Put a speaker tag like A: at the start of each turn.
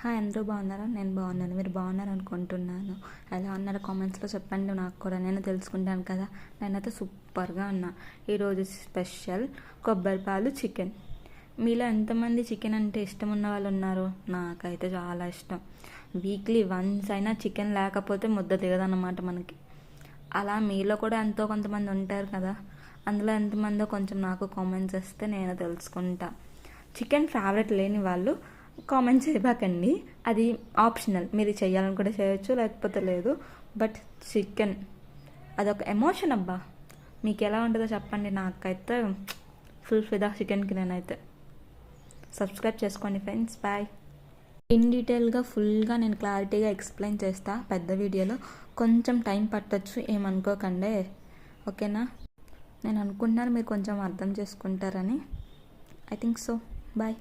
A: Hi, అందరూ బాగున్నారా? నేను బాగున్నాను. మీరు బాగున్నారు అనుకుంటున్నాను. ఎలా ఉన్నారో కామెంట్స్లో చెప్పండి, నాకు కూడా నేను తెలుసుకుంటాను కదా. నేనైతే సూపర్గా ఉన్నా. ఈరోజు స్పెషల్ కొబ్బరిపాలు చికెన్. మీలో ఎంతమంది చికెన్ అంటే ఇష్టం ఉన్న వాళ్ళు ఉన్నారు? నాకైతే చాలా ఇష్టం. వీక్లీ వన్స్ అయినా చికెన్ లేకపోతే ముద్ద దిగదన్నమాట మనకి. అలా మీలో కూడా ఎంతో కొంతమంది ఉంటారు కదా. అందులో ఎంతమందో కొంచెం నాకు కామెంట్స్ వస్తే నేను తెలుసుకుంటా. చికెన్ ఫేవరెట్ లేని వాళ్ళు కామెంట్ చేయబాకండి, అది ఆప్షనల్. మీరు చేయాలని కూడా చేయొచ్చు, లేకపోతే లేదు. బట్ చికెన్ అదొక ఎమోషన్ అబ్బా. మీకు ఎలా ఉంటుందో చెప్పండి. నాకైతే ఫుల్ ఫిదా చికెన్కి. నేనైతే సబ్స్క్రైబ్ చేసుకోండి ఫ్రెండ్స్. బాయ్. ఇన్ డీటెయిల్గా ఫుల్గా నేను క్లారిటీగా ఎక్స్ప్లెయిన్ చేస్తా పెద్ద వీడియోలో. కొంచెం టైం పట్టొచ్చు, ఏమనుకోకండి. ఓకేనా? నేను అనుకుంటున్నాను మీరు కొంచెం అర్థం చేసుకుంటారని. I think so. బాయ్.